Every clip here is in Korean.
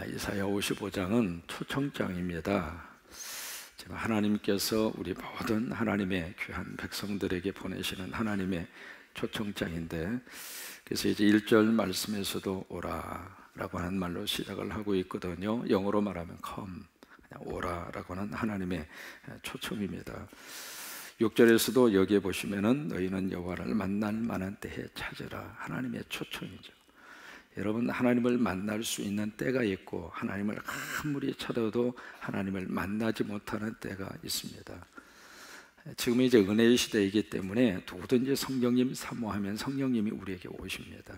이사야 55장은 초청장입니다. 지금 하나님께서 우리 모든 하나님의 귀한 백성들에게 보내시는 하나님의 초청장인데, 그래서 이제 1절 말씀에서도 오라 라고 하는 말로 시작을 하고 있거든요. 영어로 말하면 come, 그냥 오라 라고 하는 하나님의 초청입니다. 6절에서도 여기에 보시면은 너희는 여호와를 만날 만한 때에 찾으라, 하나님의 초청이죠. 여러분, 하나님을 만날 수 있는 때가 있고, 하나님을 아무리 찾아도 하나님을 만나지 못하는 때가 있습니다. 지금 이제 은혜의 시대이기 때문에 누구든지 성령님 사모하면 성령님이 우리에게 오십니다.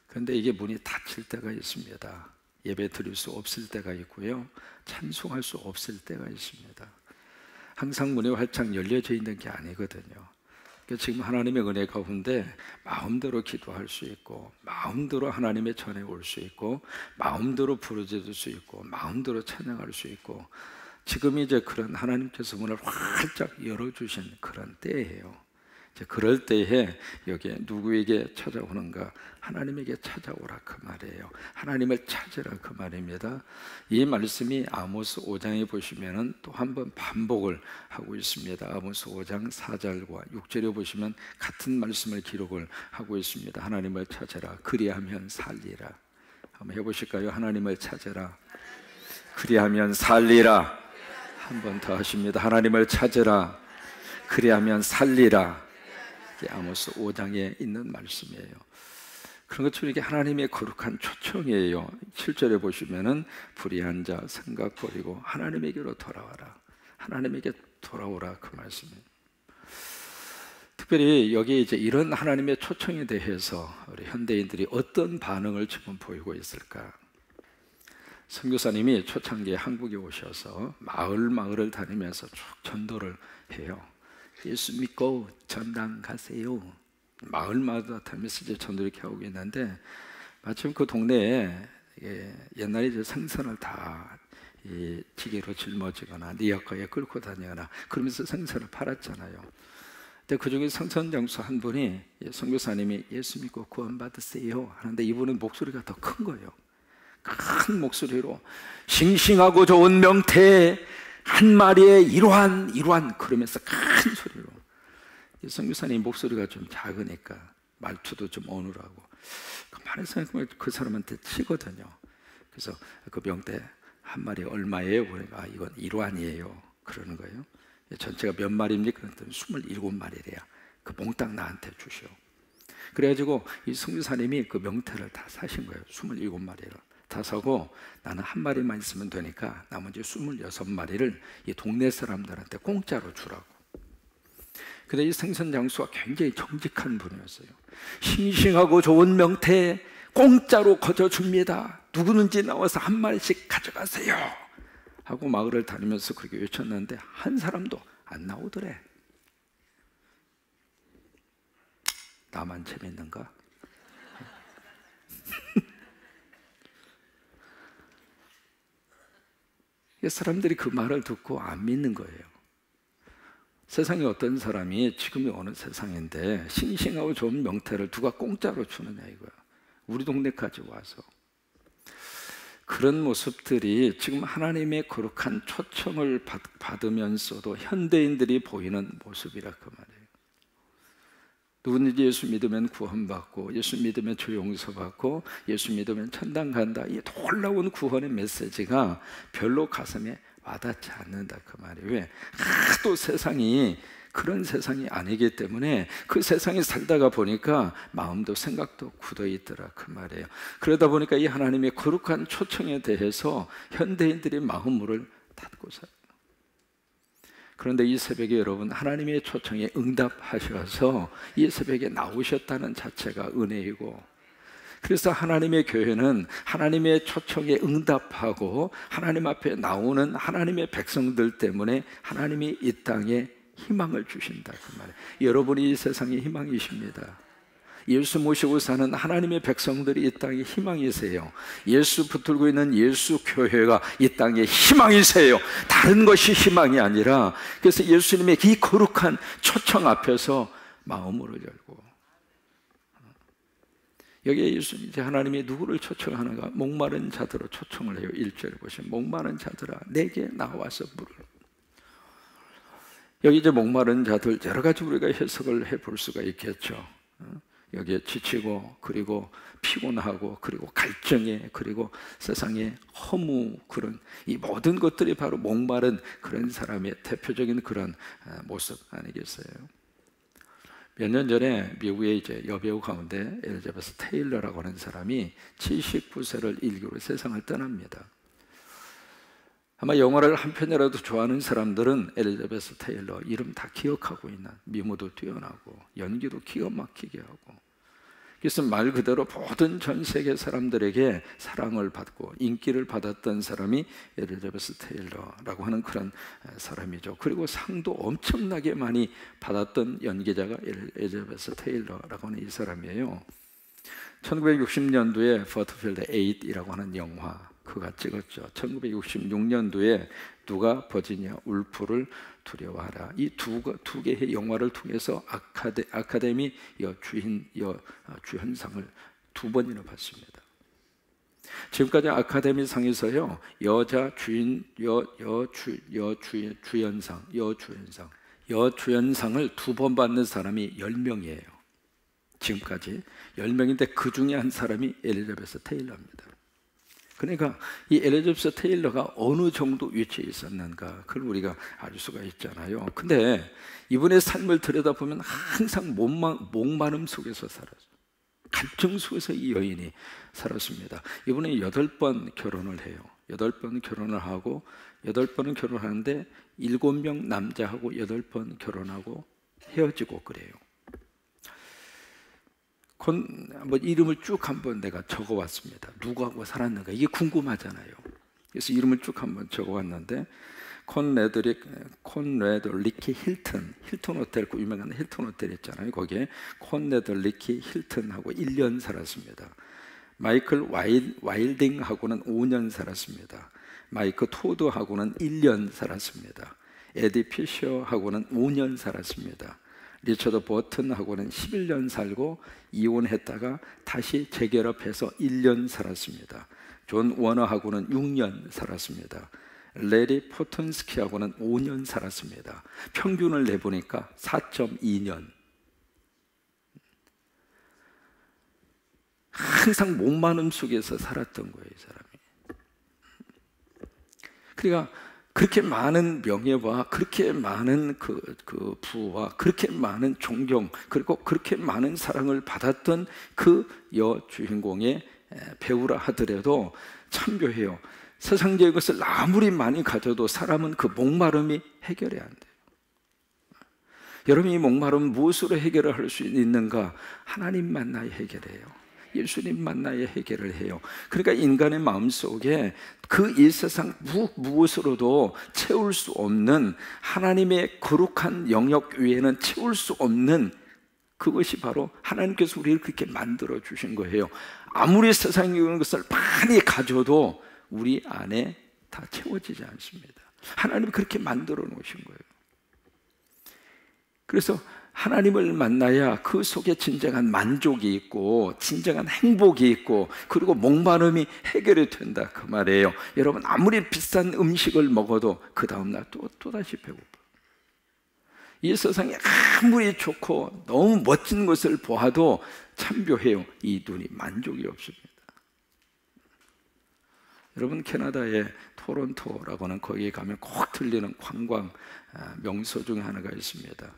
그런데 이게 문이 닫힐 때가 있습니다. 예배 드릴 수 없을 때가 있고요, 찬송할 수 없을 때가 있습니다. 항상 문이 활짝 열려져 있는 게 아니거든요. 지금 하나님의 은혜 가운데 마음대로 기도할 수 있고, 마음대로 하나님의 전에 올 수 있고, 마음대로 부르짖을 수 있고, 마음대로 찬양할 수 있고, 지금 이제 그런 하나님께서 문을 활짝 열어주신 그런 때예요. 이제 그럴 때에 여기에 누구에게 찾아오는가? 하나님에게 찾아오라 그 말이에요. 하나님을 찾으라 그 말입니다. 이 말씀이 아모스 5장에 보시면은 또 한 번 반복을 하고 있습니다. 아모스 5장 4절과 6절에 보시면 같은 말씀을 기록을 하고 있습니다. 하나님을 찾으라, 그리하면 살리라. 한번 해보실까요? 하나님을 찾으라, 그리하면 살리라. 한 번 더 하십니다. 하나님을 찾으라, 그리하면 살리라. 아모스 5장에 있는 말씀이에요. 그런 것처럼 이게 하나님의 거룩한 초청이에요. 7절에 보시면은 불의한 자 생각 버리고 하나님에게로 돌아와라, 하나님에게 돌아오라 그 말씀이에요. 특별히 여기 이제 이런 하나님의 초청에 대해서 우리 현대인들이 어떤 반응을 지금 보이고 있을까? 선교사님이 초창기에 한국에 오셔서 마을을 다니면서 쭉 전도를 해요. 예수 믿고 전당 가세요. 마을마다 다니면서 이제 전도 이렇게 하고 있는데, 마침 그 동네에 옛날에 이제 생선을 다 이 기계로 짊어지거나 리어카에 끌고 다니거나 그러면서 생선을 팔았잖아요. 근데 그 중에 생선 장수 한 분이 선교사님이 예수 믿고 구원 받으세요 하는데, 이분은 목소리가 더 큰 거예요. 큰 목소리로 싱싱하고 좋은 명태 한 마리의 이러한 그러면서 큰 소리로. 선교사님 목소리가 좀 작으니까 말투도 좀 어눌하고, 가만히 생각하면 그 사람한테 치거든요. 그래서 그 명태 한 마리 얼마예요? 그러니까 이건 이러한이에요 그러는 거예요. 전체가 몇 마리입니까? 그랬더니 27마리래요. 그 몽땅 나한테 주시오. 그래가지고 이 선교사님이 그 명태를 다 사신 거예요. 27마리를 다 사고, 나는 한 마리만 있으면 되니까 나머지 26마리를 이 동네 사람들한테 공짜로 주라고. 근데 이 생선 장수가 굉장히 정직한 분이었어요. 싱싱하고 좋은 명태 공짜로 거저줍니다. 누구든지 나와서 한 마리씩 가져가세요 하고 마을을 다니면서 그렇게 외쳤는데 한 사람도 안 나오더래. 나만 재밌는가? 사람들이 그 말을 듣고 안 믿는 거예요. 세상에 어떤 사람이 지금이 어느 세상인데 싱싱하고 좋은 명태를 누가 공짜로 주느냐 이거야. 우리 동네까지 와서. 그런 모습들이 지금 하나님의 거룩한 초청을 받으면서도 현대인들이 보이는 모습이라 그 말이에요. 누구든지 예수 믿으면 구원받고, 예수 믿으면 죄 용서받고, 예수 믿으면 천당 간다, 이 놀라운 구원의 메시지가 별로 가슴에 와닿지 않는다 그 말이에요. 왜? 하도 세상이 그런 세상이 아니기 때문에 그 세상에 살다가 보니까 마음도 생각도 굳어 있더라 그 말이에요. 그러다 보니까 이 하나님의 거룩한 초청에 대해서 현대인들이 마음문을 닫고 살아요. 그런데 이 새벽에 여러분, 하나님의 초청에 응답하셔서 이 새벽에 나오셨다는 자체가 은혜이고, 그래서 하나님의 교회는 하나님의 초청에 응답하고 하나님 앞에 나오는 하나님의 백성들 때문에 하나님이 이 땅에 희망을 주신다 그 말이에요. 여러분이 이 세상의 희망이십니다. 예수 모시고 사는 하나님의 백성들이 이 땅의 희망이세요. 예수 붙들고 있는 예수 교회가 이 땅의 희망이세요. 다른 것이 희망이 아니라, 그래서 예수님의 이 거룩한 초청 앞에서 마음으로 열고, 여기에 예수님 이제 하나님이 누구를 초청하는가? 목마른 자들로 초청을 해요. 1절 보시면 목마른 자들아 내게 나와서 물으라. 여기 이제 목마른 자들 여러 가지 우리가 해석을 해볼 수가 있겠죠. 여기에 지치고 그리고 피곤하고 그리고 갈증에 그리고 세상에 허무 그런 이 모든 것들이 바로 목마른 그런 사람의 대표적인 그런 모습 아니겠어요? 몇 년 전에 미국의 이제 여배우 가운데 엘리자베스 테일러라고 하는 사람이 79세를 일기로 세상을 떠납니다. 아마 영화를 한 편이라도 좋아하는 사람들은 엘리자베스 테일러 이름 다 기억하고 있는, 미모도 뛰어나고 연기도 기가 막히게 하고, 그래서 말 그대로 모든 전 세계 사람들에게 사랑을 받고 인기를 받았던 사람이 엘리자베스 테일러라고 하는 그런 사람이죠. 그리고 상도 엄청나게 많이 받았던 연기자가 엘리자베스 테일러라고 하는 이 사람이에요. 1960년도에 버터필드 8이라고 하는 영화 그가 찍었죠. 1966년도에 누가 버지니아 울프를 두려워하라. 이 두 개의 영화를 통해서 아카데미 주연상을 2번이나 받습니다. 지금까지 아카데미상에서요 여자 주연 여주연상을 2번 받는 사람이 10명이에요. 지금까지 10명인데 그 중에 한 사람이 엘리자베스 테일러입니다. 그러니까 이 엘리자베스 테일러가 어느 정도 위치에 있었는가 그걸 우리가 알 수가 있잖아요. 근데 이분의 삶을 들여다보면 항상 목마름 속에서 살았어요. 갈증 속에서 이 여인이 살았습니다. 이분이 8번 결혼을 해요. 8번 결혼을 하고 8번은 결혼하는데 7명 남자하고 8번 결혼하고 헤어지고 그래요. 한번 이름을 쭉 한번 내가 적어왔습니다. 누구하고 살았는가 이게 궁금하잖아요. 그래서 이름을 쭉 한번 적어왔는데 콘레드 리키 힐튼 호텔, 그 유명한 힐튼 호텔 있잖아요. 거기에 콘레드 리키 힐튼하고 1년 살았습니다. 마이클 와일딩하고는 5년 살았습니다. 마이크 토드하고는 1년 살았습니다. 에디 피셔하고는 5년 살았습니다. 리처드 버튼하고는 11년 살고 이혼했다가 다시 재결합해서 1년 살았습니다. 존 워너하고는 6년 살았습니다. 레리 포턴스키하고는 5년 살았습니다. 평균을 내보니까 4.2년. 항상 목마름 속에서 살았던 거예요, 이 사람이. 그러니까 그렇게 많은 명예와 그렇게 많은 그 부와 그렇게 많은 존경 그리고 그렇게 많은 사랑을 받았던 그 여주인공의 배우라 하더라도 참 묘해요. 세상적인 것을 아무리 많이 가져도 사람은 그 목마름이 해결이 안 돼요. 여러분이 목마름 무엇으로 해결을 할 수 있는가? 하나님 만나야 해결해요. 예수님 만나야 해결을 해요. 그러니까 인간의 마음속에 그 이 세상 무엇으로도 채울 수 없는 하나님의 거룩한 영역 외에는 채울 수 없는 그것이 바로 하나님께서 우리를 그렇게 만들어 주신 거예요. 아무리 세상적인 것을 많이 가져도 우리 안에 다 채워지지 않습니다. 하나님이 그렇게 만들어 놓으신 거예요. 그래서 하나님을 만나야 그 속에 진정한 만족이 있고 진정한 행복이 있고 그리고 목마름이 해결이 된다 그 말이에요. 여러분 아무리 비싼 음식을 먹어도 그 다음날 또다시 배고파. 이 세상이 아무리 좋고 너무 멋진 것을 보아도 참 묘해요. 이 눈이 만족이 없습니다. 여러분 캐나다의 토론토라고 하는 거기에 가면 꼭 들리는 관광 명소 중에 하나가 있습니다.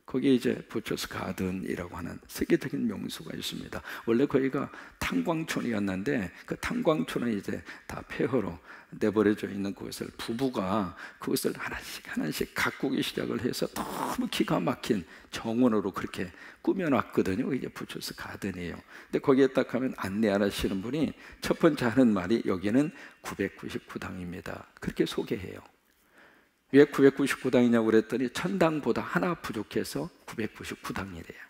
거기에 이제 부처스 가든이라고 하는 세계적인 명소가 있습니다. 원래 거기가 탄광촌이었는데 그 탄광촌은 이제 다 폐허로 내버려져 있는 그것을 부부가 그것을 하나씩 가꾸기 시작을 해서 너무 기가 막힌 정원으로 그렇게 꾸며놨거든요. 이게 부처스 가든이에요. 근데 거기에 딱 가면 안내하시는 분이 첫 번째 하는 말이 여기는 999당입니다. 그렇게 소개해요. 왜 999당이냐고 그랬더니 1000당보다 하나 부족해서 999당이래요.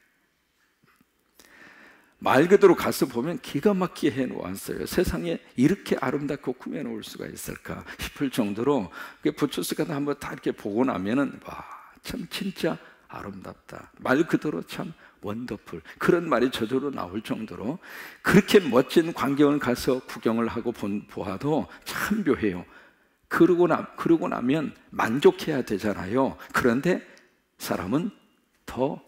말 그대로 가서 보면 기가 막히게 해놓았어요. 세상에 이렇게 아름답고 꾸며놓을 수가 있을까 싶을 정도로 부처스가 한번 다 이렇게 보고 나면은 와, 참 진짜 아름답다. 말 그대로 참 원더풀, 그런 말이 저절로 나올 정도로 그렇게 멋진 광경을 가서 구경을 하고 보아도 참 묘해요. 그러고 나면 만족해야 되잖아요. 그런데 사람은 더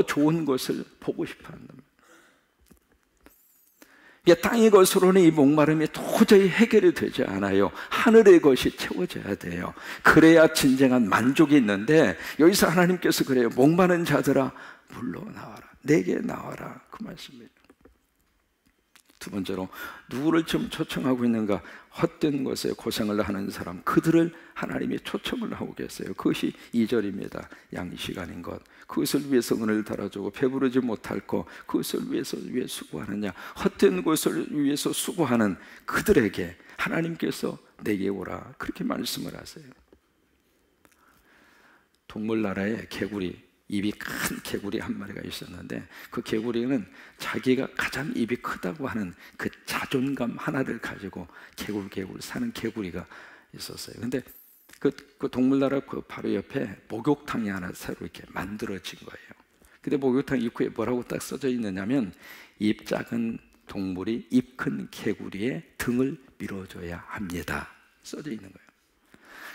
좋은 것을 보고 싶어 한다. 땅의 것으로는 이 목마름이 도저히 해결이 되지 않아요. 하늘의 것이 채워져야 돼요. 그래야 진정한 만족이 있는데, 여기서 하나님께서 그래요. 목마른 자들아 물러나와라, 내게 나와라, 그 말씀이에요. 두 번째로, 누구를 지금 초청하고 있는가? 헛된 것에 고생을 하는 사람, 그들을 하나님이 초청을 하고 계세요. 그것이 2절입니다. 양식 아닌 것, 그것을 위해서 은을 달아주고 배부르지 못할 것, 그것을 위해서 왜 수고하느냐? 헛된 것을 위해서 수고하는 그들에게 하나님께서 내게 오라, 그렇게 말씀을 하세요. 동물 나라에 개구리, 입이 큰 개구리 한 마리가 있었는데, 그 개구리는 자기가 가장 입이 크다고 하는 그 자존감 하나를 가지고 개굴 사는 개구리가 있었어요. 근데 그 동물나라 그 바로 옆에 목욕탕이 하나 새로 이렇게 만들어진 거예요. 근데 목욕탕 입구에 뭐라고 딱 써져 있느냐면, 입 작은 동물이 입 큰 개구리의 등을 밀어줘야 합니다, 써져 있는 거예요.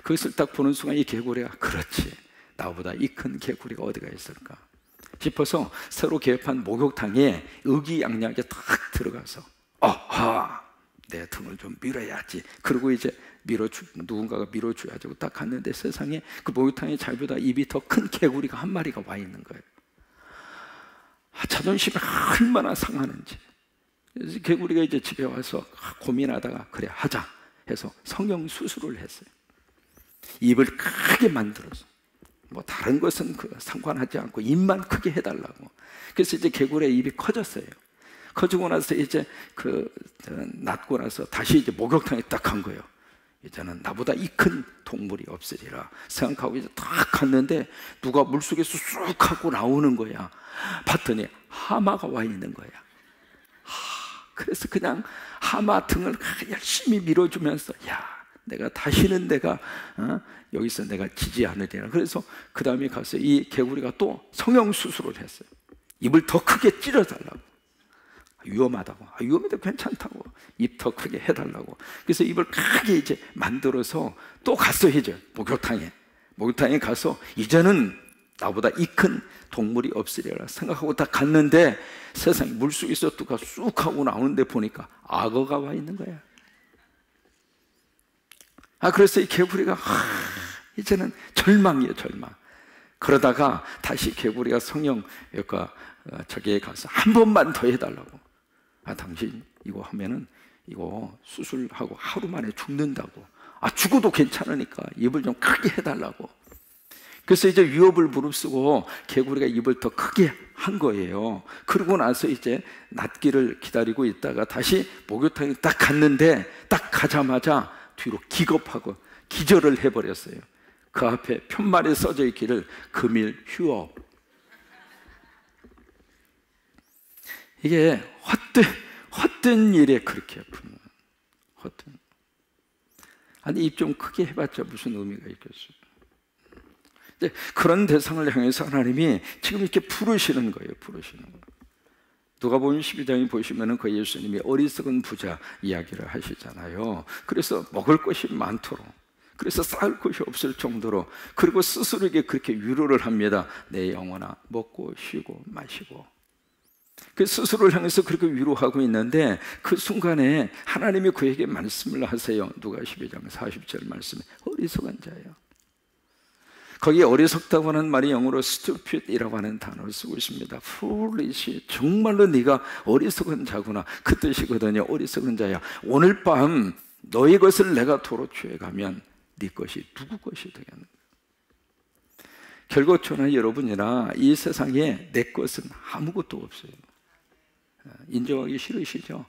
그것을 딱 보는 순간 이 개구리가, 그렇지, 나보다 이 큰 개구리가 어디가 있을까 싶어서 새로 개업한 목욕탕에 의기양양하게 딱 들어가서, 아하, 내 등을 좀 밀어야지. 그리고 이제 누군가가 밀어줘야지. 딱 갔는데 세상에 그 목욕탕에 자기보다 입이 더 큰 개구리가 한 마리가 와 있는 거예요. 자존심이 얼마나 상하는지. 그래서 개구리가 이제 집에 와서 고민하다가, 그래 하자 해서 성형 수술을 했어요. 입을 크게 만들어서, 뭐 다른 것은 상관하지 않고 입만 크게 해달라고. 그래서 이제 개구리의 입이 커졌어요. 커지고 나서 이제 낳고 나서 다시 이제 목욕탕에 딱 간 거예요. 이제는 나보다 이 큰 동물이 없으리라 생각하고 이제 딱 갔는데, 누가 물속에서 쑥 하고 나오는 거야. 봤더니 하마가 와 있는 거야. 그래서 그냥 하마 등을 열심히 밀어주면서, 야, 다시는 여기서 내가 지지 않으리라. 그래서 그 다음에 가서 이 개구리가 또 성형수술을 했어요. 입을 더 크게 찌르달라고. 위험하다고. 위험해도 괜찮다고. 입 더 크게 해달라고. 그래서 입을 크게 이제 만들어서 또 갔어요. 이제 목욕탕에 가서, 이제는 나보다 이 큰 동물이 없으리라 생각하고 딱 갔는데, 세상에 물속에서 누가 쑥 하고 나오는데 보니까 악어가 와 있는 거야. 그래서 이 개구리가 이제는 절망이에요, 절망. 그러다가 다시 개구리가 저기에 가서 한 번만 더 해달라고. 당신 이거 하면은 이거 수술하고 하루 만에 죽는다고. 죽어도 괜찮으니까 입을 좀 크게 해달라고. 그래서 이제 위협을 무릅쓰고 개구리가 입을 더 크게 한 거예요. 그러고 나서 이제 낫기를 기다리고 있다가 다시 목욕탕에 딱 갔는데, 딱 가자마자 뒤로 기겁하고 기절을 해버렸어요. 그 앞에 편말에 써져 있기를 금일 휴업. 이게 헛된 일에 그렇게 아픈, 헛된. 입 좀 크게 해봤자 무슨 의미가 있겠어요. 그런 대상을 향해서 하나님이 지금 이렇게 부르시는 거예요. 누가복음 12장에 보시면은 그 예수님이 어리석은 부자 이야기를 하시잖아요. 그래서 먹을 것이 많도록, 그래서 쌓을 것이 없을 정도로, 그리고 스스로에게 그렇게 위로를 합니다. 내 영혼아, 먹고 쉬고 마시고. 그 스스로를 향해서 그렇게 위로하고 있는데, 그 순간에 하나님이 그에게 말씀을 하세요. 누가 12장 40절 말씀에, 어리석은 자예요. 거기에 어리석다고 하는 말이 영어로 stupid이라고 하는 단어를 쓰고 있습니다. foolish, 정말로 네가 어리석은 자구나, 그 뜻이거든요. 어리석은 자야. 오늘 밤 너희 것을 내가 도로 취해가면 네 것이 누구 것이 되겠는가? 결국 저나 여러분이나 이 세상에 내 것은 아무것도 없어요. 인정하기 싫으시죠?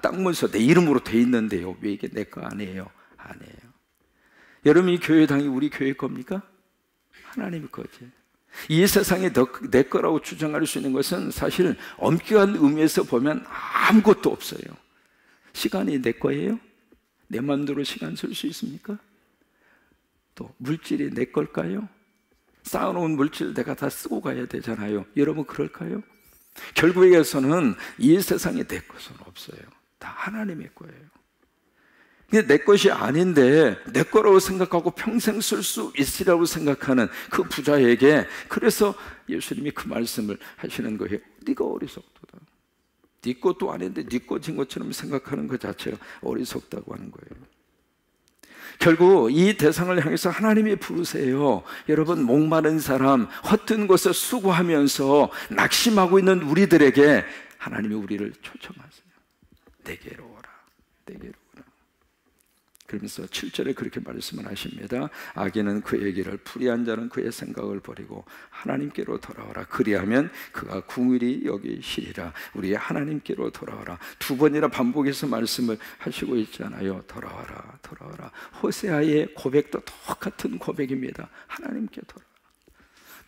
딱 문서 내 이름으로 돼 있는데요, 왜 이게 내 거 아니에요? 아니에요. 여러분, 이 교회당이 우리 교회 겁니까? 하나님의 거지. 이 세상에 내 거라고 주장할 수 있는 것은 사실 엄격한 의미에서 보면 아무것도 없어요. 시간이 내 거예요? 내 마음대로 시간 쓸 수 있습니까? 또 물질이 내 걸까요? 쌓아놓은 물질 내가 다 쓰고 가야 되잖아요. 여러분 그럴까요? 결국에서는 이 세상에 내 것은 없어요. 다 하나님의 거예요. 근데 내 것이 아닌데 내 거라고 생각하고 평생 쓸 수 있으라고 생각하는 그 부자에게, 그래서 예수님이 그 말씀을 하시는 거예요. 네가 어리석도다. 네 것도 아닌데 네 것인 것처럼 생각하는 것 자체가 어리석다고 하는 거예요. 결국 이 대상을 향해서 하나님이 부르세요. 여러분, 목마른 사람, 헛된 것을 수고하면서 낙심하고 있는 우리들에게 하나님이 우리를 초청하세요. 내게로 오라, 내게로 오라. 그러면서 7절에 그렇게 말씀을 하십니다. 악인은 그의 길을, 불의한 자는 그의 생각을 버리고 하나님께로 돌아오라. 그리하면 그가 궁일이 여기시리라. 우리 하나님께로 돌아오라. 두 번이나 반복해서 말씀을 하시고 있잖아요. 돌아와라, 돌아와라. 호세아의 고백도 똑같은 고백입니다. 하나님께 돌아와라.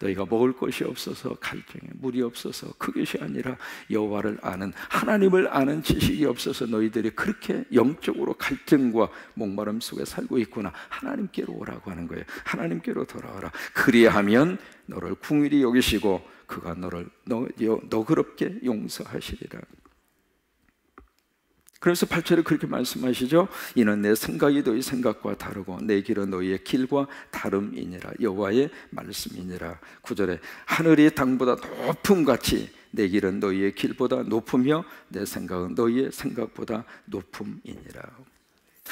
너희가 먹을 것이 없어서 갈증에, 물이 없어서 그것이 아니라 여호와를 아는, 하나님을 아는 지식이 없어서 너희들이 그렇게 영적으로 갈증과 목마름 속에 살고 있구나. 하나님께로 오라고 하는 거예요. 하나님께로 돌아와라. 그리하면 너를 궁일이 여기시고 그가 너를 너그럽게 용서하시리라. 그래서 8절에 그렇게 말씀하시죠. 이는 내 생각이 너희 생각과 다르고 내 길은 너희의 길과 다름이니라. 여호와의 말씀이니라. 9절에 하늘이 땅보다 높음같이 내 길은 너희의 길보다 높으며 내 생각은 너희의 생각보다 높음이니라.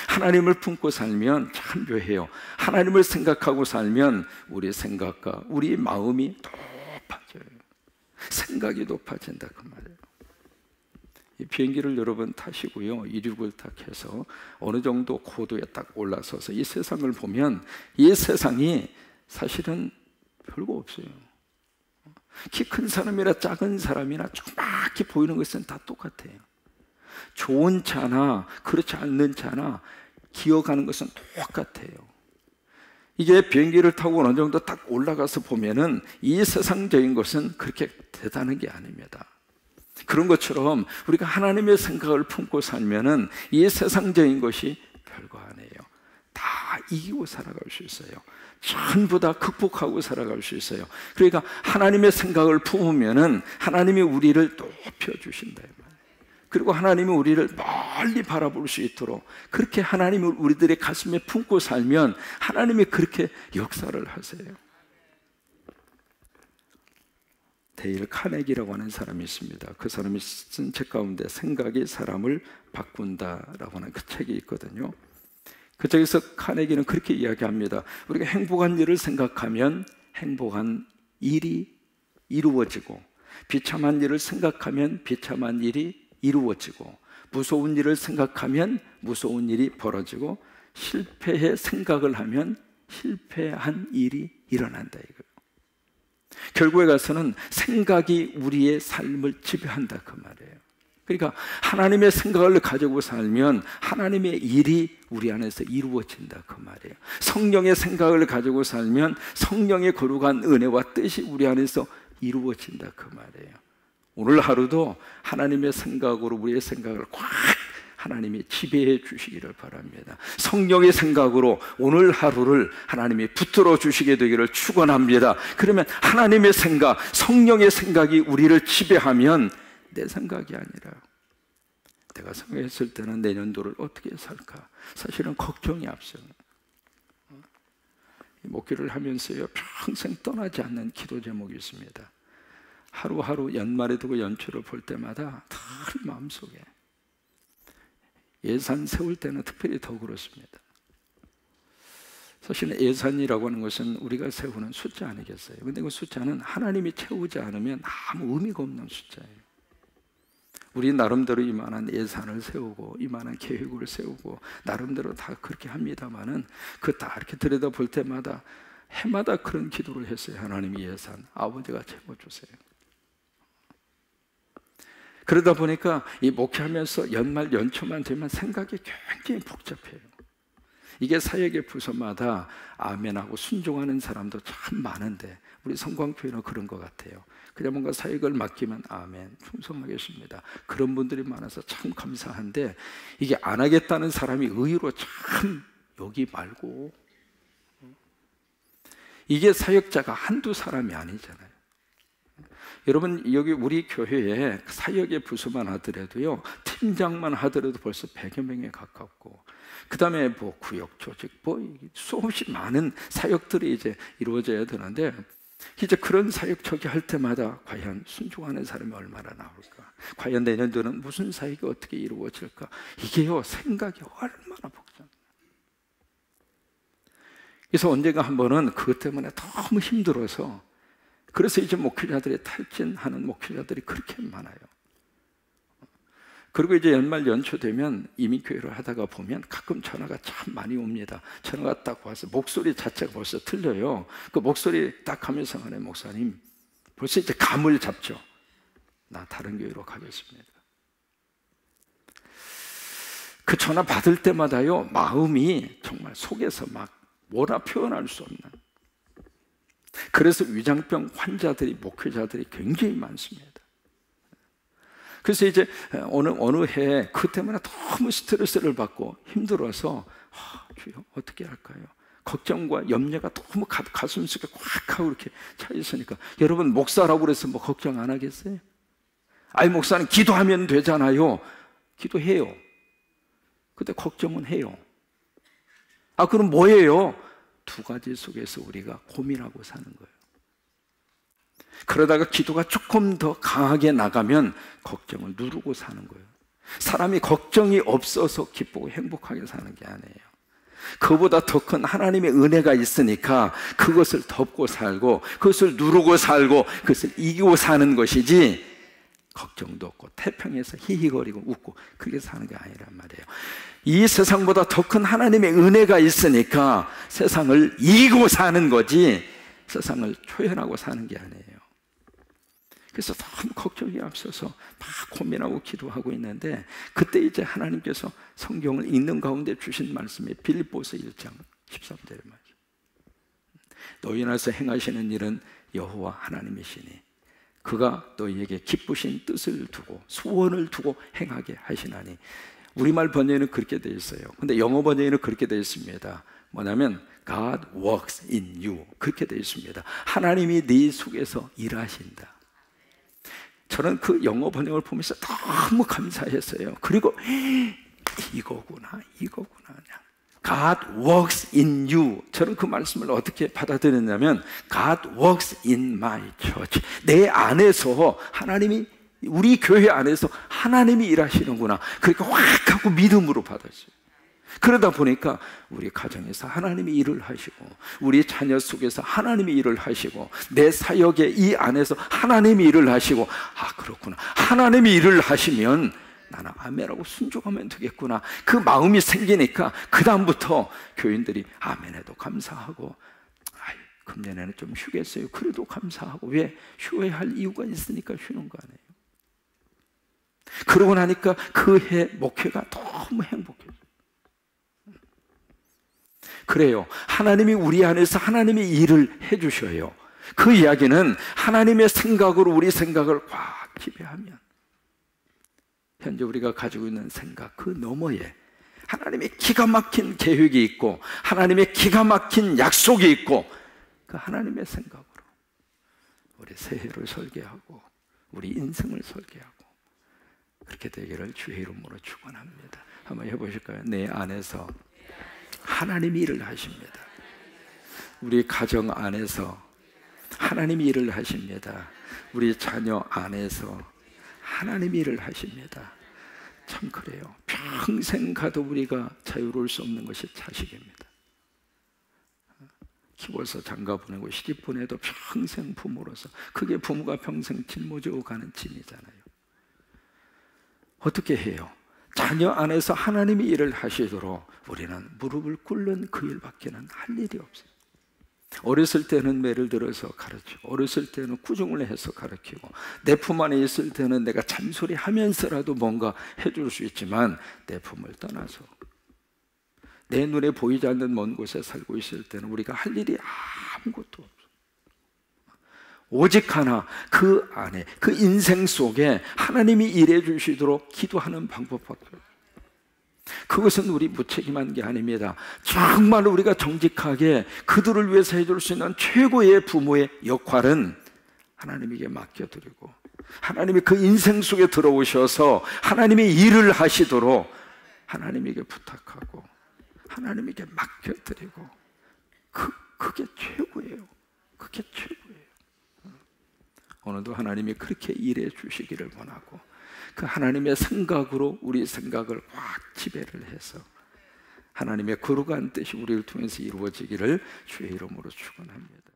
하나님을 품고 살면 참 묘해요. 하나님을 생각하고 살면 우리 생각과 우리 마음이 높아져요. 생각이 높아진다 그 말이에요. 이 비행기를 여러분 타시고요, 이륙을 딱 해서 어느 정도 고도에 딱 올라서서 이 세상을 보면 이 세상이 사실은 별거 없어요. 키 큰 사람이나 작은 사람이나 조그맣게 보이는 것은 다 똑같아요. 좋은 차나 그렇지 않는 차나 기어가는 것은 똑같아요. 이게 비행기를 타고 어느 정도 딱 올라가서 보면은 이 세상적인 것은 그렇게 대단한 게 아닙니다. 그런 것처럼 우리가 하나님의 생각을 품고 살면은 이 세상적인 것이 별거 아니에요. 다 이기고 살아갈 수 있어요. 전부 다 극복하고 살아갈 수 있어요. 그러니까 하나님의 생각을 품으면은 하나님이 우리를 높여주신다. 그리고 하나님이 우리를 멀리 바라볼 수 있도록 그렇게 하나님을 우리들의 가슴에 품고 살면 하나님이 그렇게 역사를 하세요. 데일 카네기라고 하는 사람이 있습니다. 그 사람이 쓴 책 가운데 생각이 사람을 바꾼다라고 하는 그 책이 있거든요. 그 책에서 카네기는 그렇게 이야기합니다. 우리가 행복한 일을 생각하면 행복한 일이 이루어지고, 비참한 일을 생각하면 비참한 일이 이루어지고, 무서운 일을 생각하면 무서운 일이 벌어지고, 실패의 생각을 하면 실패한 일이 일어난다 이거예요. 결국에 가서는 생각이 우리의 삶을 지배한다 그 말이에요. 그러니까 하나님의 생각을 가지고 살면 하나님의 일이 우리 안에서 이루어진다 그 말이에요. 성령의 생각을 가지고 살면 성령의 거룩한 은혜와 뜻이 우리 안에서 이루어진다 그 말이에요. 오늘 하루도 하나님의 생각으로 우리의 생각을 꽉 하나님이 지배해 주시기를 바랍니다. 성령의 생각으로 오늘 하루를 하나님이 붙들어 주시게 되기를 축원합니다. 그러면 하나님의 생각, 성령의 생각이 우리를 지배하면 내 생각이 아니라 내가 생각했을 때는 내년도를 어떻게 살까? 사실은 걱정이 앞서요. 목회를 하면서요, 평생 떠나지 않는 기도 제목이 있습니다. 하루하루 연말에 두고 연초를 볼 때마다 늘 마음속에, 예산 세울 때는 특별히 더 그렇습니다. 사실은 예산이라고 하는 것은 우리가 세우는 숫자 아니겠어요? 그런데 그 숫자는 하나님이 채우지 않으면 아무 의미가 없는 숫자예요. 우리 나름대로 이만한 예산을 세우고 이만한 계획을 세우고 나름대로 다 그렇게 합니다만은 그 다 이렇게 들여다볼 때마다 해마다 그런 기도를 했어요. 하나님이 예산, 아버지가 채워주세요. 그러다 보니까 이 목회하면서 연말 연초만 되면 생각이 굉장히 복잡해요. 이게 사역의 부서마다 아멘하고 순종하는 사람도 참 많은데 우리 성광교회는 그런 것 같아요. 그냥 뭔가 사역을 맡기면 아멘, 충성하겠습니다. 그런 분들이 많아서 참 감사한데, 이게 안 하겠다는 사람이 의외로 참 여기 말고, 이게 사역자가 한두 사람이 아니잖아요. 여러분, 여기 우리 교회에 사역의 부서만 하더라도요, 팀장만 하더라도 벌써 100여 명에 가깝고, 그 다음에 뭐 구역 조직, 뭐 수없이 많은 사역들이 이제 이루어져야 되는데, 이제 그런 사역 저기 할 때마다 과연 순종하는 사람이 얼마나 나올까? 과연 내년도는 무슨 사역이 어떻게 이루어질까? 이게요, 생각이 얼마나 복잡해요. 그래서 언젠가 한 번은 그것 때문에 너무 힘들어서, 그래서 이제 목회자들이 탈진하는 목회자들이 그렇게 많아요. 그리고 이제 연말 연초 되면 이민교회를 하다가 보면 가끔 전화가 참 많이 옵니다. 전화가 딱 와서 목소리 자체가 벌써 틀려요. 그 목소리 딱 하면서 하네, 목사님 벌써 이제 감을 잡죠. 나 다른 교회로 가겠습니다. 그 전화 받을 때마다요, 마음이 정말 속에서 막 뭐라 표현할 수 없는, 그래서 위장병 환자들이, 목회자들이 굉장히 많습니다. 그래서 이제 어느 해 그 때문에 너무 스트레스를 받고 힘들어서, 주여 어떻게 할까요? 걱정과 염려가 너무 가슴 속에 꽉 하고 이렇게 차 있으니까, 여러분 목사라고 그래서 뭐 걱정 안 하겠어요? 아니, 목사는 기도하면 되잖아요. 기도해요. 근데 걱정은 해요. 그럼 뭐예요? 두 가지 속에서 우리가 고민하고 사는 거예요. 그러다가 기도가 조금 더 강하게 나가면 걱정을 누르고 사는 거예요. 사람이 걱정이 없어서 기쁘고 행복하게 사는 게 아니에요. 그보다 더 큰 하나님의 은혜가 있으니까 그것을 덮고 살고, 그것을 누르고 살고, 그것을 이기고 사는 것이지, 걱정도 없고 태평해서 히히거리고 웃고 그렇게 사는 게 아니란 말이에요. 이 세상보다 더 큰 하나님의 은혜가 있으니까 세상을 이기고 사는 거지, 세상을 초연하고 사는 게 아니에요. 그래서 너무 걱정이 앞서서 막 고민하고 기도하고 있는데, 그때 이제 하나님께서 성경을 읽는 가운데 주신 말씀이 빌립보서 1장 13절의 말씀. 너희 안에서 행하시는 일은 여호와 하나님이시니 그가 너희에게 기쁘신 뜻을 두고 소원을 두고 행하게 하시나니. 우리말 번역에는 그렇게 되어 있어요. 근데 영어 번역에는 그렇게 되어 있습니다. 뭐냐면 God works in you, 그렇게 되어 있습니다. 하나님이 네 속에서 일하신다. 저는 그 영어 번역을 보면서 너무 감사했어요. 그리고 이거구나. God works in you. 저는 그 말씀을 어떻게 받아들였냐면, God works in my church. 내 안에서 하나님이, 우리 교회 안에서 하나님이 일하시는구나. 그러니까 확 하고 믿음으로 받았어요. 그러다 보니까 우리 가정에서 하나님이 일을 하시고, 우리 자녀 속에서 하나님이 일을 하시고, 내 사역의 이 안에서 하나님이 일을 하시고, 그렇구나, 하나님이 일을 하시면 나는 아멘하고 순종하면 되겠구나, 그 마음이 생기니까 그 다음부터 교인들이 아멘해도 감사하고, 금년에는 좀 쉬겠어요, 그래도 감사하고. 왜? 쉬어야 할 이유가 있으니까 쉬는 거 아니에요. 그러고 나니까 그 해 목회가 너무 행복해요. 그래요. 하나님이 우리 안에서 하나님이 일을 해주셔요. 그 이야기는 하나님의 생각으로 우리 생각을 꽉 지배하면, 현재 우리가 가지고 있는 생각 그 너머에 하나님의 기가 막힌 계획이 있고, 하나님의 기가 막힌 약속이 있고, 그 하나님의 생각으로 우리 새해를 설계하고 우리 인생을 설계하고 그렇게 되기를 주의 이름으로 축원합니다. 한번 해보실까요? 내 안에서 하나님이 일을 하십니다. 우리 가정 안에서 하나님이 일을 하십니다. 우리 자녀 안에서 하나님이 일을 하십니다. 참 그래요. 평생 가도 우리가 자유로울 수 없는 것이 자식입니다. 키워서 장가 보내고 시집 보내도 평생 부모로서, 그게 부모가 평생 짊어지고 가는 짐이잖아요. 어떻게 해요? 자녀 안에서 하나님이 일을 하시도록 우리는 무릎을 꿇는 그 일밖에는 할 일이 없어요. 어렸을 때는 매를 들어서 가르치고, 어렸을 때는 꾸중을 해서 가르치고, 내 품 안에 있을 때는 내가 잔소리 하면서라도 뭔가 해줄 수 있지만, 내 품을 떠나서 내 눈에 보이지 않는 먼 곳에 살고 있을 때는 우리가 할 일이 아무것도 없어요. 오직 하나, 그 안에, 그 인생 속에 하나님이 일해 주시도록 기도하는 방법밖에 없어요. 그것은 우리 무책임한 게 아닙니다. 정말 우리가 정직하게 그들을 위해서 해줄 수 있는 최고의 부모의 역할은 하나님에게 맡겨드리고, 하나님이 그 인생 속에 들어오셔서 하나님의 일을 하시도록 하나님에게 부탁하고 하나님에게 맡겨드리고, 그게 최고예요. 그게 최고예요. 오늘도 하나님이 그렇게 일해 주시기를 원하고, 그 하나님의 생각으로 우리 생각을 확 지배를 해서 하나님의 거룩한 뜻이 우리를 통해서 이루어지기를 주의 이름으로 축원합니다.